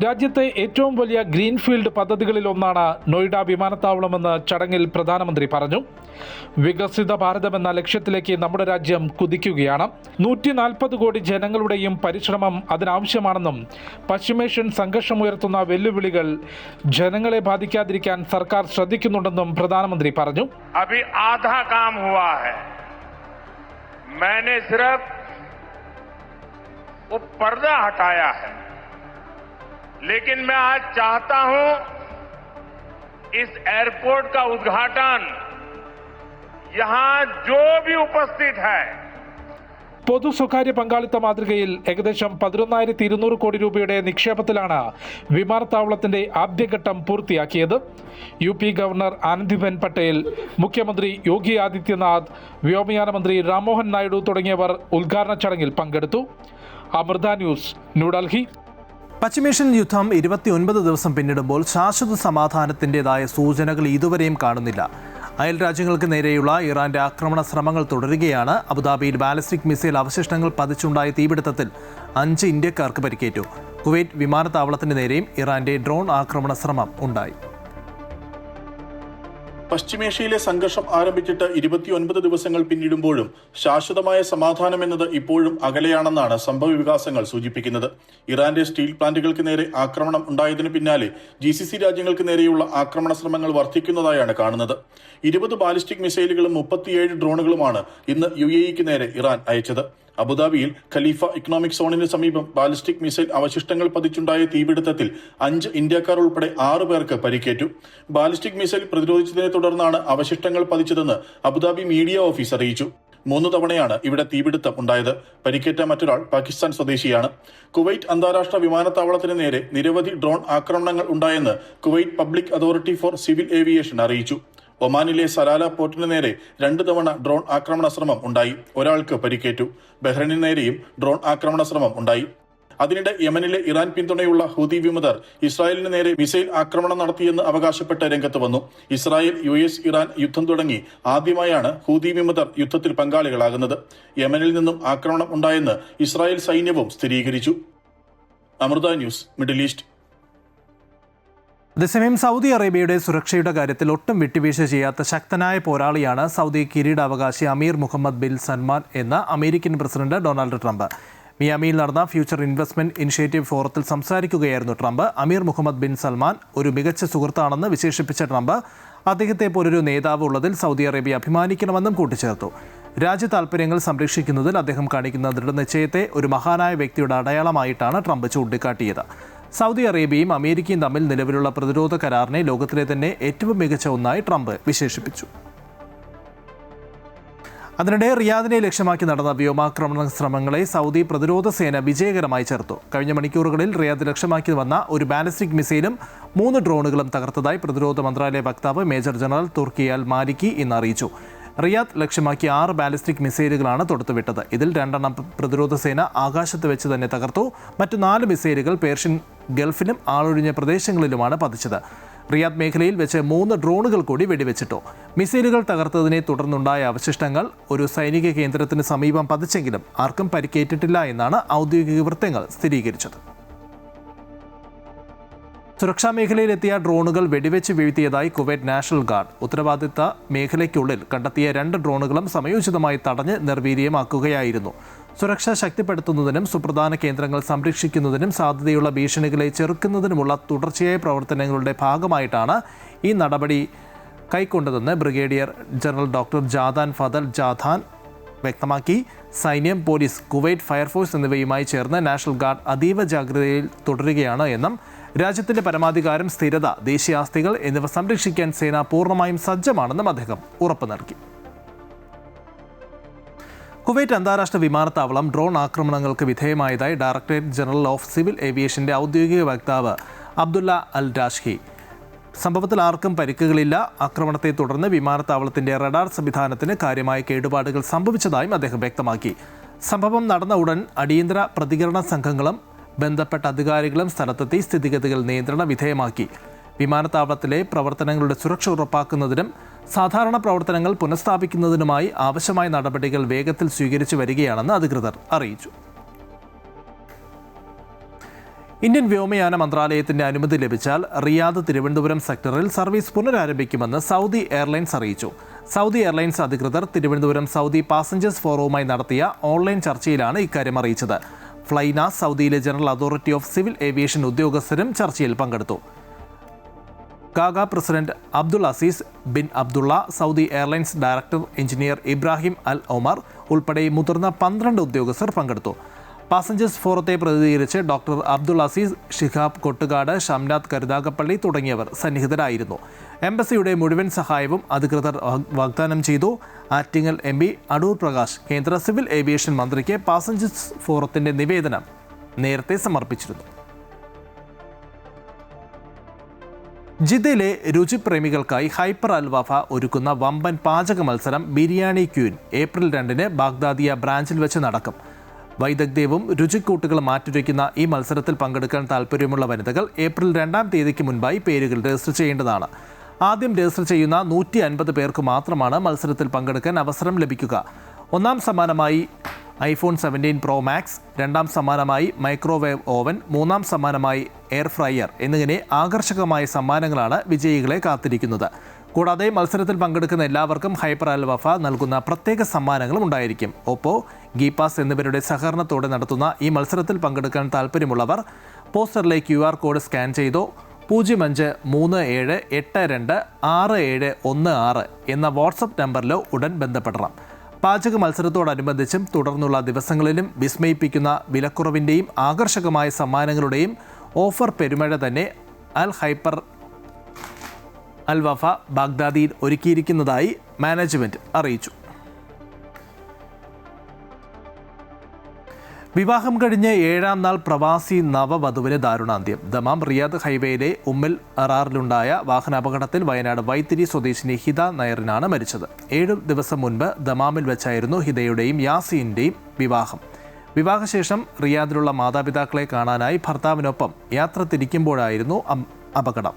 രാജ്യത്തെ ഏറ്റവും വലിയ ഗ്രീൻഫീൽഡ് പദ്ധതികളിലൊന്നാണ് നോയിഡ വിമാനത്താവളമെന്ന് ചടങ്ങിൽ പ്രധാനമന്ത്രി പറഞ്ഞു. വികസിത ഭാരതം എന്ന ലക്ഷ്യത്തിലേക്ക് നമ്മുടെ രാജ്യം കുതിക്കുകയാണ്. 140 കോടി ജനങ്ങളുടെയും പരിശ്രമം അതിനാവശ്യമാണെന്നും പശ്ചിമേഷ്യൻ സംഘർഷമുയർത്തുന്ന വെല്ലുവിളികൾ ജനങ്ങളെ ബാധിക്കാതിരിക്കാൻ സർക്കാർ ശ്രദ്ധിക്കുന്നുണ്ടെന്നും പ്രധാനമന്ത്രി പറഞ്ഞു. आधा काम हुआ है. मैंने सिर्फ वो पर्दा हटाया है, लेकिन मैं आज चाहता हूं इस एयरपोर्ट का उद्घाटन यहां जो भी उपस्थित है പൊതു സ്വകാര്യ പങ്കാളിത്ത മാതൃകയിൽ ഏകദേശം 11,200 കോടി രൂപയുടെ നിക്ഷേപത്തിലാണ് വിമാനത്താവളത്തിന്റെ ആദ്യഘട്ടം പൂർത്തിയാക്കിയത്. UP ഗവർണർ ആനന്ദിബെൻ പട്ടേൽ, മുഖ്യമന്ത്രി യോഗി ആദിത്യനാഥ്, വ്യോമയാന മന്ത്രി രാംമോഹൻ നായിഡു തുടങ്ങിയവർ ഉദ്ഘാടന ചടങ്ങിൽ പങ്കെടുത്തു. അമൃത ന്യൂസ്, ന്യൂഡൽഹി. പശ്ചിമേഷ്യൻ യുദ്ധം 29 ദിവസം പിന്നിടുമ്പോൾ ശാശ്വത സമാധാനത്തിൻ്റെതായ സൂചനകൾ ഇതുവരെയും കാണുന്നില്ല. അയൽ രാജ്യങ്ങൾക്ക് നേരെയുള്ള ഇറാന്റെ ആക്രമണ ശ്രമങ്ങൾ തുടരുകയാണ്. അബുദാബിയിൽ ബാലിസ്റ്റിക് മിസൈൽ അവശിഷ്ടങ്ങൾ പതിച്ചുണ്ടായ തീപിടുത്തത്തിൽ 5 ഇന്ത്യക്കാർക്ക് പരിക്കേറ്റു. കുവൈറ്റ് വിമാനത്താവളത്തിന് നേരെയും ഇറാന്റെ ഡ്രോൺ ആക്രമണ ശ്രമം ഉണ്ടായി. പശ്ചിമേഷ്യയിലെ സംഘർഷം ആരംഭിച്ചിട്ട് 29 ദിവസങ്ങൾ പിന്നിടുമ്പോഴും ശാശ്വതമായ സമാധാനം എന്നത് ഇപ്പോഴും അകലെയാണെന്നാണ് സംഭവ വികാസങ്ങൾ സൂചിപ്പിക്കുന്നത്. ഇറാന്റെ സ്റ്റീൽ പ്ലാന്റുകൾക്ക് നേരെ ആക്രമണം ഉണ്ടായതിനു പിന്നാലെ GCC രാജ്യങ്ങൾക്ക് നേരെയുള്ള ആക്രമണ ശ്രമങ്ങൾ വർദ്ധിക്കുന്നതായാണ് കാണുന്നത്. 20 ബാലിസ്റ്റിക് മിസൈലുകളും 37 ഡ്രോണുകളുമാണ് ഇന്ന് UAEക്ക് നേരെ ഇറാൻ അയച്ചത്. അബുദാബിയിൽ ഖലീഫ ഇക്കണോമിക് സോണിന് സമീപം ബാലിസ്റ്റിക് മിസൈൽ അവശിഷ്ടങ്ങൾ പതിച്ചുണ്ടായ തീപിടുത്തത്തിൽ 5 ഇന്ത്യക്കാർ ഉൾപ്പെടെ 6 പേർക്ക് പരിക്കേറ്റു. ബാലിസ്റ്റിക് മിസൈൽ പ്രതിരോധിച്ചതിനെ തുടർന്നാണ് അവശിഷ്ടങ്ങൾ പതിച്ചതെന്ന് അബുദാബി മീഡിയ ഓഫീസ് അറിയിച്ചു. 3 തവണയാണ് ഇവിടെ തീപിടുത്തം ഉണ്ടായത്. പരിക്കേറ്റ മറ്റൊരാൾ പാകിസ്ഥാൻ സ്വദേശിയാണ്. കുവൈറ്റ് അന്താരാഷ്ട്ര വിമാനത്താവളത്തിന് നേരെ നിരവധി ഡ്രോൺ ആക്രമണങ്ങൾ ഉണ്ടായെന്ന് Kuwait public authority four civil aviation അറിയിച്ചു. ഒമാനിലെ സലാല പോർട്ടിന് നേരെ 2 തവണ ഡ്രോൺ ആക്രമണ ശ്രമം ഉണ്ടായി. ഒരാൾക്ക് പരിക്കേറ്റു. ബഹ്റൈനിന് നേരെയും ഡ്രോൺ ആക്രമണ ശ്രമം ഉണ്ടായി. അതിനിടെ യമനിലെ ഇറാൻ പിന്തുണയുള്ള ഹൂതി വിമതർ ഇസ്രായേലിന് നേരെ മിസൈൽ ആക്രമണം നടത്തിയെന്ന് അവകാശപ്പെട്ട് രംഗത്ത് വന്നു. ഇസ്രായേൽ US ഇറാൻ യുദ്ധം തുടങ്ങി ആദ്യമായാണ് ഹൂതി വിമതർ യുദ്ധത്തിൽ പങ്കാളികളാകുന്നത്. യമനിൽ നിന്നും ആക്രമണം ഉണ്ടായെന്ന് ഇസ്രായേൽ സൈന്യവും സ്ഥിരീകരിച്ചു. Amrita news, middle east. അതേസമയം സൗദി അറേബ്യയുടെ സുരക്ഷയുടെ കാര്യത്തിൽ ഒട്ടും വിട്ടുവീഴ്ച ചെയ്യാത്ത ശക്തനായ പോരാളിയാണ് സൗദി കിരീടാവകാശി അമീർ മുഹമ്മദ് ബിൻ സൽമാൻ എന്ന അമേരിക്കൻ പ്രസിഡന്റ് ഡൊണാൾഡ് ട്രംപ്. മിയാമിയിൽ നടന്ന ഫ്യൂച്ചർ ഇൻവെസ്റ്റ്മെന്റ് ഇനിഷ്യേറ്റീവ് ഫോറത്തിൽ സംസാരിക്കുകയായിരുന്നു ട്രംപ്. അമീർ മുഹമ്മദ് ബിൻ സൽമാൻ ഒരു മികച്ച സുഹൃത്താണെന്ന് വിശേഷിപ്പിച്ച ട്രംപ് അദ്ദേഹത്തെ പോലൊരു നേതാവ് ഉള്ളതിൽ സൗദി അറേബ്യ അഭിമാനിക്കണമെന്നും കൂട്ടിച്ചേർത്തു. രാജ്യ താൽപര്യങ്ങൾ സംരക്ഷിക്കുന്നതിൽ അദ്ദേഹം കാണിക്കുന്ന ദൃഢനിശ്ചയത്തെ ഒരു മഹാനായ വ്യക്തിയുടെ അടയാളമായിട്ടാണ് ട്രംപ് ചൂണ്ടിക്കാട്ടിയത്. സൗദി അറേബ്യയും അമേരിക്കയും തമ്മിൽ നിലവിലുള്ള പ്രതിരോധ കരാറിനെ ലോകത്തിലെ തന്നെ ഏറ്റവും മികച്ച ഒന്നായി ട്രംപ് വിശേഷിപ്പിച്ചു. അതിനിടെ റിയാദിനെ ലക്ഷ്യമാക്കി നടന്ന വ്യോമാക്രമണ ശ്രമങ്ങളെ സൗദി പ്രതിരോധ സേന വിജയകരമായി ചെറുത്തു. കഴിഞ്ഞ മണിക്കൂറുകളിൽ റിയാദ് ലക്ഷ്യമാക്കി വന്ന ഒരു ബാലിസ്റ്റിക് മിസൈലും 3 ഡ്രോണുകളും തകർത്തതായി പ്രതിരോധ മന്ത്രാലയ വക്താവ് മേജർ ജനറൽ തുർക്കി അൽ മാലിക്കി ഇന്ന് അറിയിച്ചു. റിയാദ് ലക്ഷ്യമാക്കി 6 ബാലിസ്റ്റിക് മിസൈലുകളാണ് തൊടുത്തുവിട്ടത്. ഇതിൽ 2 എണ്ണം പ്രതിരോധ സേന ആകാശത്ത് വെച്ച് തന്നെ തകർത്തു. മറ്റു 4 മിസൈലുകൾ പേർഷ്യൻ ഗൾഫിലും ആളൊഴിഞ്ഞ പ്രദേശങ്ങളിലുമാണ് പതിച്ചത്. റിയാദ് മേഖലയിൽ വെച്ച് 3 ഡ്രോണുകൾ കൂടി വെടിവെച്ചിട്ടു. മിസൈലുകൾ തകർത്തതിനെ തുടർന്നുണ്ടായ അവശിഷ്ടങ്ങൾ ഒരു സൈനിക കേന്ദ്രത്തിന് സമീപം പതിച്ചെങ്കിലും ആർക്കും പരിക്കേറ്റിട്ടില്ല എന്നാണ് ഔദ്യോഗിക വൃത്തങ്ങൾ സ്ഥിരീകരിച്ചത്. സുരക്ഷാ മേഖലയിലെത്തിയ ഡ്രോണുകൾ വെടിവെച്ച് വീഴ്ത്തിയതായി കുവൈറ്റ് നാഷണൽ ഗാർഡ്. ഉത്തരവാദിത്ത മേഖലയ്ക്കുള്ളിൽ കണ്ടെത്തിയ 2 ഡ്രോണുകളും സമയോചിതമായി തടഞ്ഞ് നിർവീര്യമാക്കുകയായിരുന്നു. സുരക്ഷ ശക്തിപ്പെടുത്തുന്നതിനും സുപ്രധാന കേന്ദ്രങ്ങൾ സംരക്ഷിക്കുന്നതിനും സാധ്യതയുള്ള ഭീഷണികളെ ചെറുക്കുന്നതിനുമുള്ള തുടർച്ചയായ പ്രവർത്തനങ്ങളുടെ ഭാഗമായിട്ടാണ് ഈ നടപടി കൈക്കൊണ്ടതെന്ന് ബ്രിഗേഡിയർ ജനറൽ ഡോക്ടർ ജാദാൻ ഫദൽ ജാദാൻ വ്യക്തമാക്കി. സൈന്യം, പോലീസ്, കുവൈറ്റ് ഫയർഫോഴ്സ് എന്നിവയുമായി ചേർന്ന് നാഷണൽ ഗാർഡ് അതീവ ജാഗ്രതയിൽ തുടരുകയാണ് എന്നും രാജ്യത്തിന്റെ പരമാധികാരം, സ്ഥിരത, ദേശീയാസ്തികൾ എന്നിവ സംരക്ഷിക്കാൻ സേന പൂർണ്ണമായും സജ്ജമാണെന്നും അദ്ദേഹം ഉറപ്പു നൽകി. കുവൈറ്റ് അന്താരാഷ്ട്ര വിമാനത്താവളം ഡ്രോൺ ആക്രമണങ്ങൾക്ക് വിധേയമായതായി ഡയറക്ടറേറ്റ് ജനറൽ ഓഫ് സിവിൽ ഏവിയേഷന്റെ ഔദ്യോഗിക വക്താവ് അബ്ദുള്ള അൽ രാഷ്ഹി. സംഭവത്തിൽ ആർക്കും പരിക്കുകളില്ല. ആക്രമണത്തെ തുടർന്ന് വിമാനത്താവളത്തിന്റെ റഡാർ സംവിധാനത്തിന് കാര്യമായ കേടുപാടുകൾ സംഭവിച്ചതായും അദ്ദേഹം വ്യക്തമാക്കി. സംഭവം നടന്ന ഉടൻ അടിയന്തര പ്രതികരണ സംഘങ്ങളും ബന്ധപ്പെട്ട അധികാരികളും സ്ഥലത്തെത്തി സ്ഥിതിഗതികൾ നിയന്ത്രണ വിധേയമാക്കി. വിമാനത്താവളത്തിലെ പ്രവർത്തനങ്ങളുടെ സുരക്ഷ ഉറപ്പാക്കുന്നതിനും സാധാരണ പ്രവർത്തനങ്ങൾ പുനഃസ്ഥാപിക്കുന്നതിനുമായി ആവശ്യമായ നടപടികൾ വേഗത്തിൽ സ്വീകരിച്ചു വരികയാണെന്ന് അധികൃതർ അറിയിച്ചു. ഇന്ത്യൻ വ്യോമയാന മന്ത്രാലയത്തിന്റെ അനുമതി ലഭിച്ചാൽ റിയാദ് തിരുവനന്തപുരം സെക്ടറിൽ സർവീസ് പുനരാരംഭിക്കുമെന്ന് സൗദി എയർലൈൻസ് അറിയിച്ചു. സൗദി എയർലൈൻസ് അധികൃതർ തിരുവനന്തപുരം സൗദി പാസഞ്ചേഴ്സ് ഫോറവുമായി നടത്തിയ ഓൺലൈൻ ചർച്ചയിലാണ് ഇക്കാര്യം അറിയിച്ചത്. ഫ്ലൈനാസ്, സൗദിയിലെ general authority of civil aviation ഉദ്യോഗസ്ഥരും ചർച്ചയിൽ പങ്കെടുത്തു. GACA president Abdul Aziz bin Abdullah, Saudi airlines director engineer Ibrahim Al Omar ഉൾപ്പെടെ മുതിർന്ന 12 ഉദ്യോഗസ്ഥർ പങ്കെടുത്തു. പാസഞ്ചേഴ്സ് ഫോറത്തെ പ്രതിനിധീകരിച്ച് ഡോക്ടർ അബ്ദുൾ അസീസ്, ഷിഹാബ് കൊട്ടുകാട്, ഷംനാഥ് കരുതാകപ്പള്ളി തുടങ്ങിയവർ സന്നിഹിതരായിരുന്നു. എംബസിയുടെ മുഴുവൻ സഹായവും അധികൃതർ വാഗ്ദാനം ചെയ്തു. ആറ്റിങ്ങൽ MP അടൂർ പ്രകാശ് കേന്ദ്ര സിവിൽ ഏവിയേഷൻ മന്ത്രിക്ക് പാസഞ്ചേഴ്സ് ഫോറത്തിന്റെ നിവേദനം നേരത്തെ സമർപ്പിച്ചിരുന്നു. ജിദ്ദയിലെ രുചിപ്രേമികൾക്കായി ഹൈപ്പർ അൽവാഫ ഒരുക്കുന്ന വമ്പൻ പാചക മത്സരം ബിരിയാണി ക്യൂൻ ഏപ്രിൽ 2 ബാഗ്ദാദിയ ബ്രാഞ്ചിൽ വെച്ച് നടക്കും. വൈദഗ്ധ്യവും രുചിക്കൂട്ടുകളും മാറ്റുരയ്ക്കുന്ന ഈ മത്സരത്തിൽ പങ്കെടുക്കാൻ താൽപ്പര്യമുള്ള വനിതകൾ ഏപ്രിൽ 2-ാം തീയതിക്ക് മുൻപായി പേരുകൾ രജിസ്റ്റർ ചെയ്യേണ്ടതാണ്. ആദ്യം രജിസ്റ്റർ ചെയ്യുന്ന 150 പേർക്ക് മാത്രമാണ് മത്സരത്തിൽ പങ്കെടുക്കാൻ അവസരം ലഭിക്കുക. ഒന്നാം സമ്മാനമായി iPhone 17 Pro Max, രണ്ടാം സമ്മാനമായി മൈക്രോവേവ് ഓവൻ, മൂന്നാം സമ്മാനമായി എയർ ഫ്രയർ എന്നിങ്ങനെ ആകർഷകമായ സമ്മാനങ്ങളാണ് വിജയികളെ കാത്തിരിക്കുന്നത്. കൂടാതെ മത്സരത്തിൽ പങ്കെടുക്കുന്ന എല്ലാവർക്കും ഹൈപ്പർ അൽവാഫ നൽകുന്ന പ്രത്യേക സമ്മാനങ്ങളും ഉണ്ടായിരിക്കും. ഒപ്പോ, ഗീപാസ് എന്നിവരുടെ സഹകരണത്തോടെ നടത്തുന്ന ഈ മത്സരത്തിൽ പങ്കെടുക്കാൻ താൽപ്പര്യമുള്ളവർ പോസ്റ്ററിലെ QR കോഡ് സ്കാൻ ചെയ്തോ 0537826716 എന്ന വാട്സപ്പ് നമ്പറിലോ ഉടൻ ബന്ധപ്പെടണം. പാചക മത്സരത്തോടനുബന്ധിച്ചും തുടർന്നുള്ള ദിവസങ്ങളിലും വിസ്മയിപ്പിക്കുന്ന വിലക്കുറവിൻ്റെയും ആകർഷകമായ സമ്മാനങ്ങളുടെയും ഓഫർ പെരുമഴ തന്നെ ഹൈപ്പർ അൽവാഫ ബാഗ്ദാദിയിൽ ഒരുക്കിയിരിക്കുന്നതായി മാനേജ്മെൻറ്റ് അറിയിച്ചു. വിവാഹം കഴിഞ്ഞ് 7-ാം നാൾ പ്രവാസി നവവധുവിന് ദാരുണാന്ത്യം. ദമാം റിയാദ് ഹൈവേയിലെ ഉമ്മിൽ അറാറിലുണ്ടായ വാഹനാപകടത്തിൽ വയനാട് വൈത്തിരി സ്വദേശിനി ഹിദ നയറിനാണ് മരിച്ചത്. 7 ദിവസം മുൻപ് ദമാമിൽ വെച്ചായിരുന്നു ഹിദയുടെയും യാസീൻ്റെയും വിവാഹം. വിവാഹശേഷം റിയാദിലുള്ള മാതാപിതാക്കളെ കാണാനായി ഭർത്താവിനൊപ്പം യാത്ര തിരിക്കുമ്പോഴായിരുന്നു അപകടം.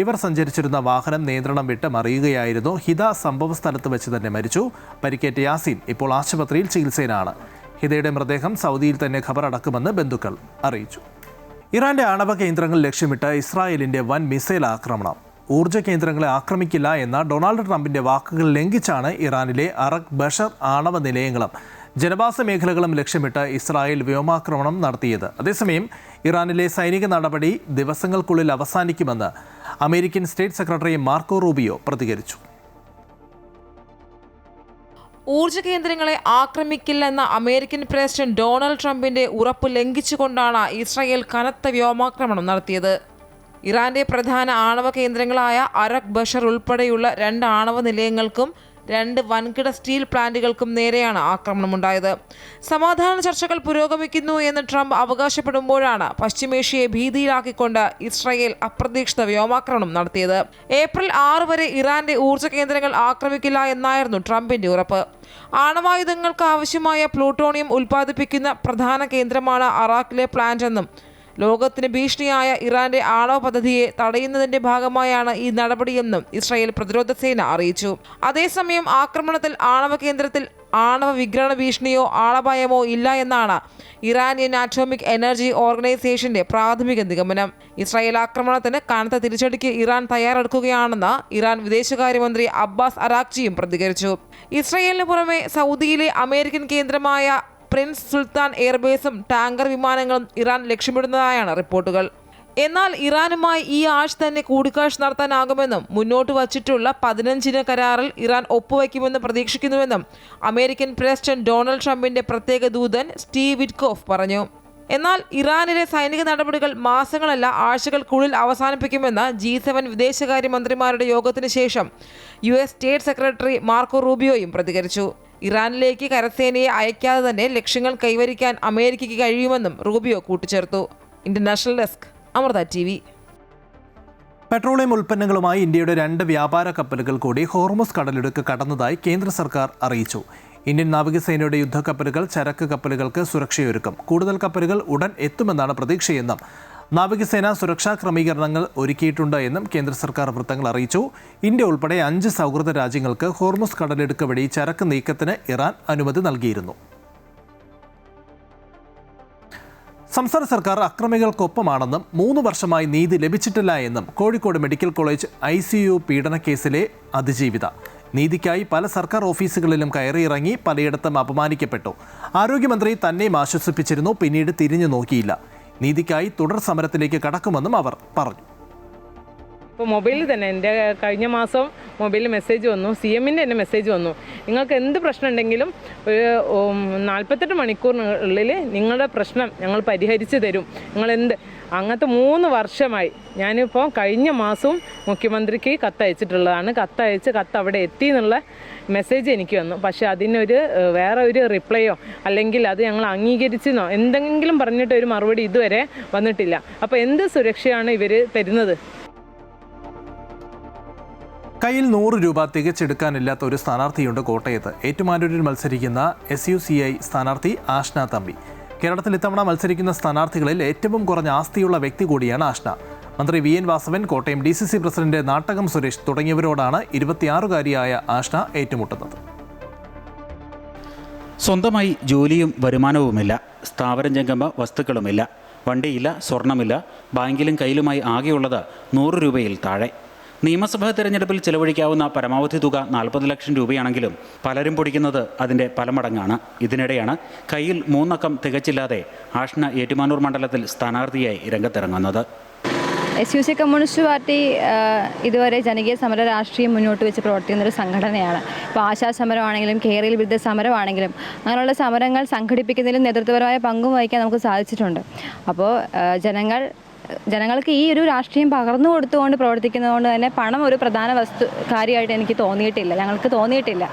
ഇവർ സഞ്ചരിച്ചിരുന്ന വാഹനം നിയന്ത്രണം വിട്ട് മറിയുകയായിരുന്നു. ഹിദ സംഭവ സ്ഥലത്ത് വെച്ച് തന്നെ മരിച്ചു. പരിക്കേറ്റ യാസീൻ ഇപ്പോൾ ആശുപത്രിയിൽ ചികിത്സയിലാണ്. ഹിദയുടെ മൃതദേഹം സൗദിയിൽ തന്നെ ഖബറടക്കുമെന്ന് ബന്ധുക്കൾ അറിയിച്ചു. ഇറാന്റെ ആണവ കേന്ദ്രങ്ങൾ ലക്ഷ്യമിട്ട് ഇസ്രായേലിന്റെ വൻ മിസൈൽ ആക്രമണം. ഊർജ്ജ കേന്ദ്രങ്ങളെ ആക്രമിക്കില്ല എന്ന ഡൊണാൾഡ് ട്രംപിന്റെ വാക്കുകൾ ലംഘിച്ചാണ് ഇറാനിലെ അറക് ബഷർ ആണവ നിലയങ്ങളും ജനവാസ മേഖലകളും ലക്ഷ്യമിട്ട് ഇസ്രായേൽ വ്യോമാക്രമണം നടത്തിയത്. അതേസമയം ഇറാനിലെ സൈനിക നടപടി ദിവസങ്ങൾക്കുള്ളിൽ അവസാനിക്കുമെന്ന് American state secretary Marco Rubio പ്രതികരിച്ചു. ഊർജ്ജ കേന്ദ്രങ്ങളെ ആക്രമിക്കില്ലെന്ന അമേരിക്കൻ പ്രസിഡന്റ് ഡൊണാൾഡ് ട്രംപിന്റെ ഉറപ്പ് ലംഘിച്ചുകൊണ്ടാണ് ഇസ്രായേൽ കനത്ത വ്യോമാക്രമണം നടത്തിയത്. ഇറാന്റെ പ്രധാന ആണവ കേന്ദ്രങ്ങളായ അറക് ബഷർ ഉൾപ്പെടെയുള്ള 2 ആണവ നിലയങ്ങൾക്കും 2 വൻകിട സ്റ്റീൽ പ്ലാന്റുകൾക്കും നേരെയാണ് ആക്രമണമുണ്ടായത്. സമാധാന ചർച്ചകൾ പുരോഗമിക്കുന്നു എന്ന് ട്രംപ് അവകാശപ്പെടുമ്പോഴാണ് പശ്ചിമേഷ്യയെ ഭീതിയിലാക്കിക്കൊണ്ട് ഇസ്രായേൽ അപ്രതീക്ഷിത വ്യോമാക്രമണം നടത്തിയത്. ഏപ്രിൽ 6 വരെ ഇറാന്റെ ഊർജ്ജ കേന്ദ്രങ്ങൾ ആക്രമിക്കില്ല എന്നായിരുന്നു ട്രംപിന്റെ ഉറപ്പ്. ആണവായുധങ്ങൾക്ക് ആവശ്യമായ പ്ലൂട്ടോണിയം ഉൽപ്പാദിപ്പിക്കുന്ന പ്രധാന കേന്ദ്രമാണ് അറാഖിലെ പ്ലാന്റ് എന്നും ലോകത്തിന് ഭീഷണിയായ ഇറാന്റെ ആണവ പദ്ധതിയെ തടയുന്നതിന്റെ ഭാഗമായാണ് ഈ നടപടിയെന്നും ഇസ്രായേൽ പ്രതിരോധ സേന അറിയിച്ചു. അതേസമയം ആക്രമണത്തിൽ ആണവ കേന്ദ്രത്തിൽ ആണവ വികിരണ ഭീഷണിയോ ആളപായമോ ഇല്ല എന്നാണ് ഇറാനിയൻ ആറ്റോമിക് എനർജി ഓർഗനൈസേഷന്റെ പ്രാഥമിക നിഗമനം. ഇസ്രായേൽ ആക്രമണത്തിന് കനത്ത തിരിച്ചടിക്ക് ഇറാൻ തയ്യാറെടുക്കുകയാണെന്ന് ഇറാൻ വിദേശകാര്യമന്ത്രി അബ്ബാസ് അറാക്ചിയും പ്രതികരിച്ചു. ഇസ്രായേലിന് പുറമെ സൗദിയിലെ അമേരിക്കൻ കേന്ദ്രമായ പ്രിൻസ് സുൽത്താൻ എയർബേസും ടാങ്കർ വിമാനങ്ങളും ഇറാൻ ലക്ഷ്യമിടുന്നതായാണ് റിപ്പോർട്ടുകൾ. എന്നാൽ ഇറാനുമായി ഈ ആഴ്ച തന്നെ കൂടിക്കാഴ്ച നടത്താനാകുമെന്നും മുന്നോട്ട് വച്ചിട്ടുള്ള 15 കരാറിൽ ഇറാൻ ഒപ്പുവയ്ക്കുമെന്ന് പ്രതീക്ഷിക്കുന്നുവെന്നും അമേരിക്കൻ പ്രസിഡന്റ് ഡൊണാൾഡ് ട്രംപിന്റെ പ്രത്യേക ദൂതൻ സ്റ്റീവ് വിറ്റ്കോഫ് പറഞ്ഞു. എന്നാൽ ഇറാനിലെ സൈനിക നടപടികൾ മാസങ്ങളല്ല ആഴ്ചകൾക്കുള്ളിൽ അവസാനിപ്പിക്കുമെന്ന് G7 വിദേശകാര്യമന്ത്രിമാരുടെ യോഗത്തിന് ശേഷം US സ്റ്റേറ്റ് സെക്രട്ടറി മാർക്കോ റൂബിയോയും പ്രതികരിച്ചു. ഇറാനിലേക്ക് കരസേനയെ അയക്കാതെ തന്നെ ലക്ഷ്യങ്ങൾ കൈവരിക്കാൻ അമേരിക്കയ്ക്ക് കഴിയുമെന്നും റൂബിയോ കൂട്ടിച്ചേർത്തു. International desk, Amrita TV. Petroleum ഉൽപ്പന്നങ്ങളുമായി ഇന്ത്യയുടെ 2 വ്യാപാര കപ്പലുകൾ കൂടി ഹോർമുസ് കടലിടുക്ക് കടന്നതായി കേന്ദ്ര സർക്കാർ അറിയിച്ചു. ഇന്ത്യൻ നാവികസേനയുടെ യുദ്ധക്കപ്പലുകൾ ചരക്ക് കപ്പലുകൾക്ക് സുരക്ഷയൊരുക്കും. കൂടുതൽ കപ്പലുകൾ ഉടൻ എത്തുമെന്നാണ് പ്രതീക്ഷയെന്നും നാവികസേന സുരക്ഷാ ക്രമീകരണങ്ങൾ ഒരുക്കിയിട്ടുണ്ട് എന്നും കേന്ദ്ര സർക്കാർ വൃത്തങ്ങൾ അറിയിച്ചു. ഇന്ത്യ ഉൾപ്പെടെ 5 സൗഹൃദ രാജ്യങ്ങൾക്ക് ഹോർമുസ് കടലിടുക്ക് വഴി ചരക്ക് നീക്കത്തിന് ഇറാൻ അനുമതി നൽകിയിരുന്നു. സംസ്ഥാന സർക്കാർ അക്രമികൾക്കൊപ്പമാണെന്നും 3 വർഷമായി നീതി ലഭിച്ചിട്ടില്ല എന്നും കോഴിക്കോട് മെഡിക്കൽ കോളേജ് ICU പീഡനക്കേസിലെ അതിജീവിത. നീതിക്കായി പല സർക്കാർ ഓഫീസുകളിലും കയറിയിറങ്ങി പലയിടത്തും അപമാനിക്കപ്പെട്ടു. ആരോഗ്യമന്ത്രി തന്നെയും ആശ്വസിപ്പിച്ചിരുന്നു, പിന്നീട് തിരിഞ്ഞു നോക്കിയില്ല. നീതിക്കായി തുടർ സമരത്തിലേക്ക് കടക്കുമെന്നും അവർ പറഞ്ഞു. ഇപ്പോൾ മൊബൈലിൽ തന്നെ എൻ്റെ കഴിഞ്ഞ മാസം മൊബൈലിൽ മെസ്സേജ് വന്നു, CMൻ്റെ തന്നെ മെസ്സേജ് വന്നു, നിങ്ങൾക്ക് എന്ത് പ്രശ്നം ഉണ്ടെങ്കിലും ഒരു 48 മണിക്കൂറിനുള്ളിൽ നിങ്ങളുടെ പ്രശ്നം ഞങ്ങൾ പരിഹരിച്ച് തരും. അങ്ങനത്തെ 3 വർഷമായി. ഞാനിപ്പോൾ കഴിഞ്ഞ മാസവും മുഖ്യമന്ത്രിക്ക് കത്തയച്ചിട്ടുള്ളതാണ്. കത്ത് അവിടെ എത്തി എന്നുള്ള മെസ്സേജ് എനിക്ക് വന്നു. പക്ഷേ അതിനൊരു വേറെ ഒരു റിപ്ലൈയോ അല്ലെങ്കിൽ അത് ഞങ്ങൾ അംഗീകരിച്ചെന്നോ എന്തെങ്കിലും പറഞ്ഞിട്ട് ഒരു മറുപടി ഇതുവരെ വന്നിട്ടില്ല. അപ്പോൾ എന്ത് സുരക്ഷയാണ് ഇവർ തരുന്നത്? കയ്യിൽ 100 രൂപ തികച്ചെടുക്കാനില്ലാത്ത ഒരു സ്ഥാനാർത്ഥിയുണ്ട് കോട്ടയത്ത്. ഏറ്റുമാനൂരിൽ മത്സരിക്കുന്ന SUCI സ്ഥാനാർത്ഥി ആഷ്ന തമ്പി. കേരളത്തിൽ ഇത്തവണ മത്സരിക്കുന്ന സ്ഥാനാർത്ഥികളിൽ ഏറ്റവും കുറഞ്ഞ ആസ്തിയുള്ള വ്യക്തി കൂടിയാണ് ആഷ്ന. മന്ത്രി VN Vasavan, Kottayam DCC president Nattakam Suresh തുടങ്ങിയവരോടാണ് 26-കാരിയായ ആഷ്ന ഏറ്റുമുട്ടുന്നത്. സ്വന്തമായി ജോലിയും വരുമാനവുമില്ല, സ്ഥാവരം ജംഗമ വസ്തുക്കളുമില്ല, വണ്ടിയില്ല, സ്വർണമില്ല, ബാങ്കിലും കയ്യിലുമായി ആകെയുള്ളത് 100 രൂപയിൽ താഴെ. നിയമസഭാ തെരഞ്ഞെടുപ്പിൽ ചിലവഴിക്കാവുന്ന പരമാവധി തുക 40 ലക്ഷം രൂപയാണെങ്കിലും പലരും പൊടിക്കുന്നത് അതിൻ്റെ പല മടങ്ങാണ്. ഇതിനിടെയാണ് കയ്യിൽ 3 അക്കം തികച്ചില്ലാതെ ആഷ്ന ഏറ്റുമാനൂർ മണ്ഡലത്തിൽ സ്ഥാനാർത്ഥിയായി രംഗത്തിറങ്ങുന്നത്. SUCI കമ്മ്യൂണിസ്റ്റ് പാർട്ടി ഇതുവരെ ജനകീയ സമര രാഷ്ട്രീയം മുന്നോട്ട് വെച്ച് പ്രവർത്തിക്കുന്നൊരു സംഘടനയാണ്. ഇപ്പോൾ ആശാ സമരമാണെങ്കിലും കേരള വിരുദ്ധ സമരമാണെങ്കിലും അങ്ങനെയുള്ള സമരങ്ങൾ സംഘടിപ്പിക്കുന്നതിലും നേതൃത്വപരമായ പങ്കും വഹിക്കാൻ നമുക്ക് സാധിച്ചിട്ടുണ്ട്. അപ്പോൾ ജനങ്ങൾക്ക് ഈ ഒരു രാഷ്ട്രീയം പകർന്നു കൊടുത്തുകൊണ്ട് പ്രവർത്തിക്കുന്നതുകൊണ്ട് തന്നെ പണം ഒരു പ്രധാന കാര്യമായിട്ട് എനിക്ക് തോന്നിയിട്ടില്ല, ഞങ്ങൾക്ക് തോന്നിയിട്ടില്ല.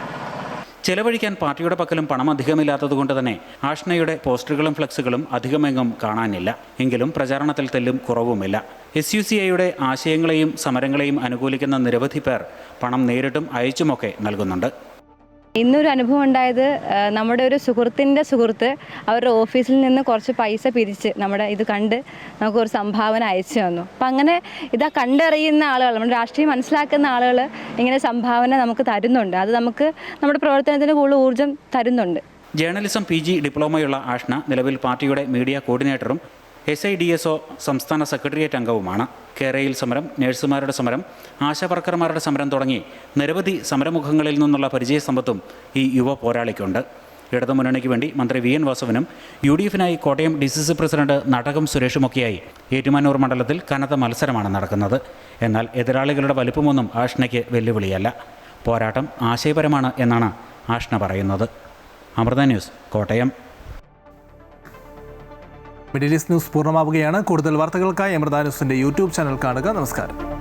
ചെലവഴിക്കാൻ പാർട്ടിയുടെ പക്കലും പണം അധികമില്ലാത്തതുകൊണ്ട് തന്നെ ആഷ്നയുടെ പോസ്റ്ററുകളും ഫ്ലക്സുകളും അധികമെങ്ങും കാണാനില്ല. എങ്കിലും പ്രചാരണത്തിൽ തെല്ലും കുറവുമില്ല. SUCIയുടെ ആശയങ്ങളെയും സമരങ്ങളെയും അനുകൂലിക്കുന്ന നിരവധി പേർ പണം നേരിട്ടും അയച്ചുമൊക്കെ നൽകുന്നുണ്ട്. ഇന്നൊരു അനുഭവം ഉണ്ടായത്, നമ്മുടെ ഒരു സുഹൃത്തിൻ്റെ സുഹൃത്ത് അവരുടെ ഓഫീസിൽ നിന്ന് കുറച്ച് പൈസ പിരിച്ച് നമ്മുടെ ഇത് കണ്ട് നമുക്കൊരു സംഭാവന അയച്ചു തന്നു. അപ്പം അങ്ങനെ ഇതാ കണ്ടറിയുന്ന ആളുകൾ, നമ്മുടെ രാഷ്ട്രീയം മനസ്സിലാക്കുന്ന ആളുകൾ ഇങ്ങനെ സംഭാവന നമുക്ക് തരുന്നുണ്ട്. അത് നമുക്ക് നമ്മുടെ പ്രവർത്തനത്തിന് കൂടുതൽ ഊർജ്ജം തരുന്നുണ്ട്. ജേർണലിസം PG ഡിപ്ലോമയുള്ള ആഷ്ന നിലവിൽ പാർട്ടിയുടെ മീഡിയ കോർഡിനേറ്ററും SIDSO സംസ്ഥാന സെക്രട്ടേറിയറ്റ് അംഗവുമാണ്. കേരളയിൽ സമരം, നഴ്സുമാരുടെ സമരം, ആശാവർക്കർമാരുടെ സമരം തുടങ്ങി നിരവധി സമരമുഖങ്ങളിൽ നിന്നുള്ള പരിചയസമ്പത്തും ഈ യുവ പോരാളിക്കുണ്ട്. ഇടതുമുന്നണിക്ക് വേണ്ടി മന്ത്രി VN വാസവനും UDFനായി കോട്ടയം DCC പ്രസിഡന്റ് നാട്ടകം സുരേഷുമൊക്കെയായി ഏറ്റുമാനൂർ മണ്ഡലത്തിൽ കനത്ത മത്സരമാണ് നടക്കുന്നത്. എന്നാൽ എതിരാളികളുടെ വലിപ്പമൊന്നും ആഷ്നയ്ക്ക് വെല്ലുവിളിയല്ല. പോരാട്ടം ആശയപരമാണ് എന്നാണ് ആഷ്ന പറയുന്നത്. Amrita news, Kottayam. Middle east news പൂർണ്ണമാവുകയാണ്. കൂടുതൽ വാർത്തകൾക്കായി അമൃത ന്യൂസിന്റെ YouTube ചാനൽ കാണുക. നമസ്കാരം.